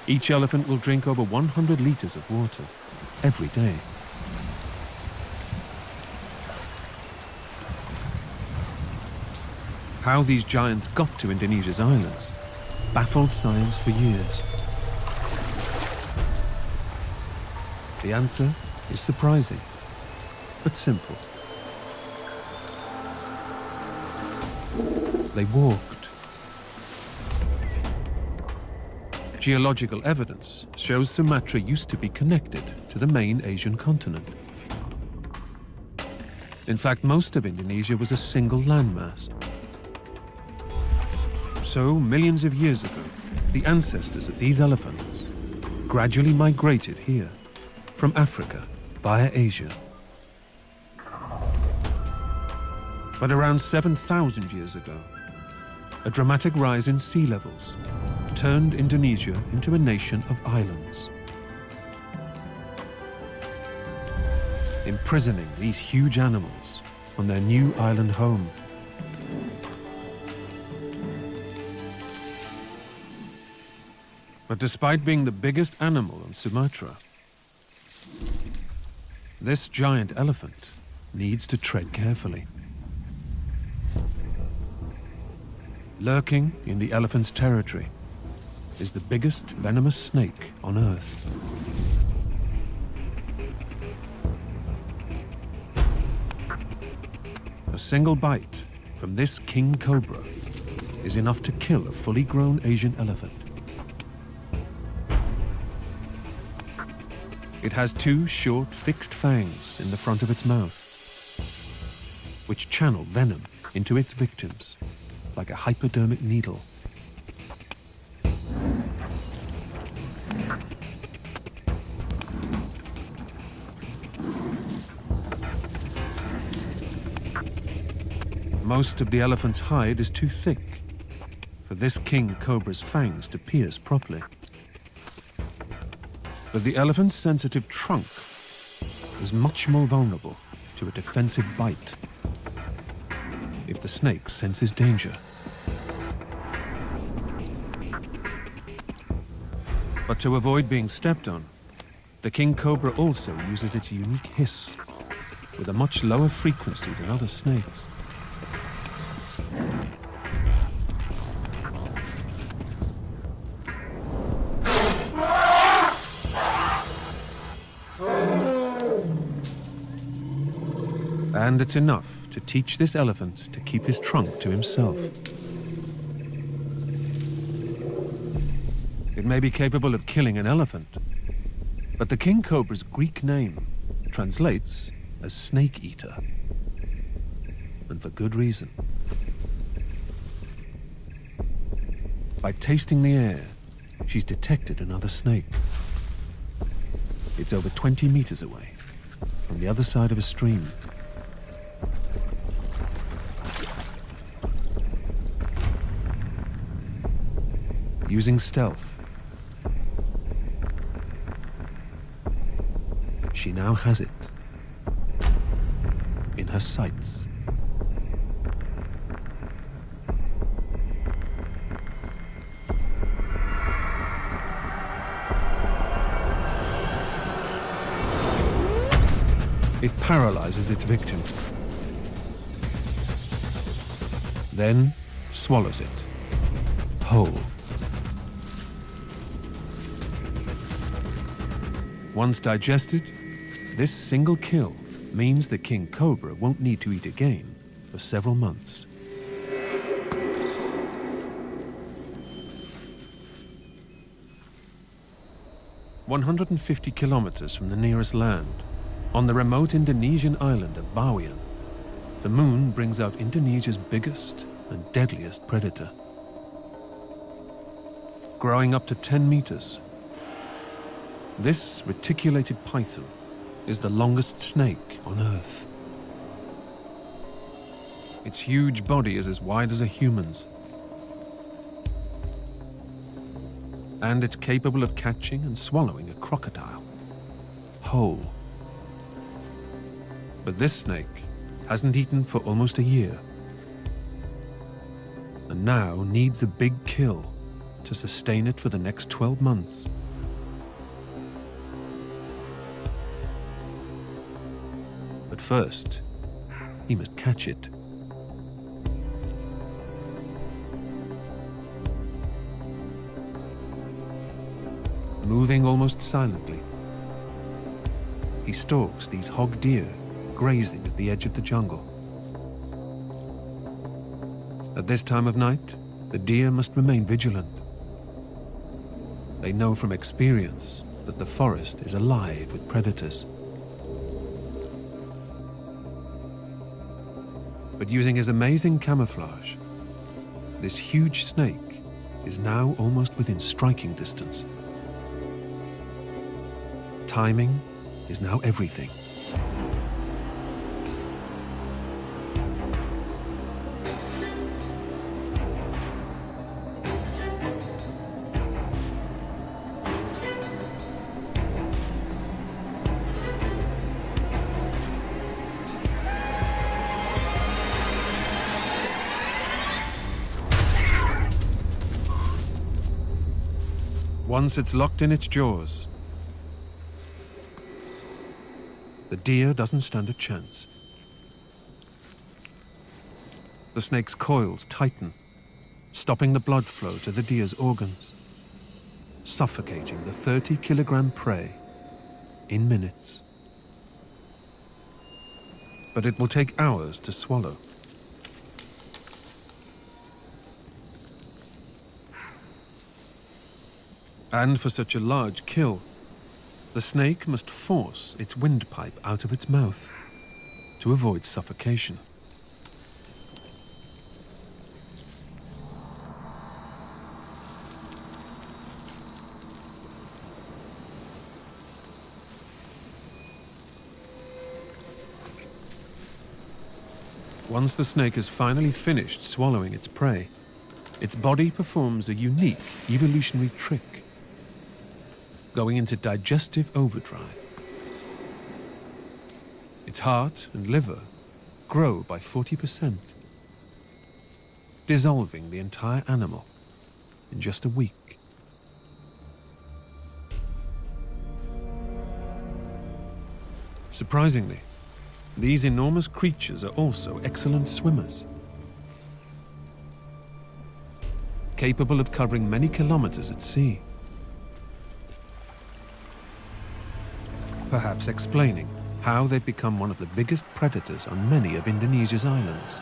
Each elephant will drink over 100 liters of water every day. How these giants got to Indonesia's islands baffled science for years. The answer is surprising, but simple. They walked. Geological evidence shows Sumatra used to be connected to the main Asian continent. In fact, most of Indonesia was a single landmass. So, millions of years ago, the ancestors of these elephants gradually migrated here from Africa via Asia. But around 7,000 years ago, a dramatic rise in sea levels turned Indonesia into a nation of islands. Imprisoning these huge animals on their new island home. But despite being the biggest animal on Sumatra, this giant elephant needs to tread carefully. Lurking in the elephant's territory is the biggest venomous snake on Earth. A single bite from this king cobra is enough to kill a fully grown Asian elephant. It has two short, fixed fangs in the front of its mouth, which channel venom into its victims like a hypodermic needle. Most of the elephant's hide is too thick for this king cobra's fangs to pierce properly. But the elephant's sensitive trunk is much more vulnerable to a defensive bite if the snake senses danger. But to avoid being stepped on, the king cobra also uses its unique hiss with a much lower frequency than other snakes. And it's enough to teach this elephant to keep his trunk to himself. It may be capable of killing an elephant, but the king cobra's Greek name translates as snake eater, and for good reason. By tasting the air, she's detected another snake. It's over 20 meters away, from the other side of a stream. Using stealth, she now has it in her sights. It paralyzes its victim, then swallows it whole. Once digested, this single kill means the king cobra won't need to eat again for several months. "150 kilometers from the nearest land, on the remote Indonesian island of Bawean, the moon brings out Indonesia's biggest and deadliest predator. Growing up to 10 meters, this reticulated python is the longest snake on Earth. Its huge body is as wide as a human's, and it's capable of catching and swallowing a crocodile whole. But this snake hasn't eaten for almost a year, and now needs a big kill to sustain it for the next 12 months. But first, he must catch it. Moving almost silently, he stalks these hog deer grazing at the edge of the jungle. At this time of night, the deer must remain vigilant. They know from experience that the forest is alive with predators. But using his amazing camouflage, this huge snake is now almost within striking distance. Timing is now everything. Once it's locked in its jaws, the deer doesn't stand a chance. The snake's coils tighten, stopping the blood flow to the deer's organs, suffocating the 30-kilogram prey in minutes. But it will take hours to swallow. And for such a large kill, the snake must force its windpipe out of its mouth to avoid suffocation. Once the snake has finally finished swallowing its prey, its body performs a unique evolutionary trick, going into digestive overdrive. Its heart and liver grow by 40%, dissolving the entire animal in just a week. Surprisingly, these enormous creatures are also excellent swimmers, capable of covering many kilometers at sea. Perhaps explaining how they've become one of the biggest predators on many of Indonesia's islands.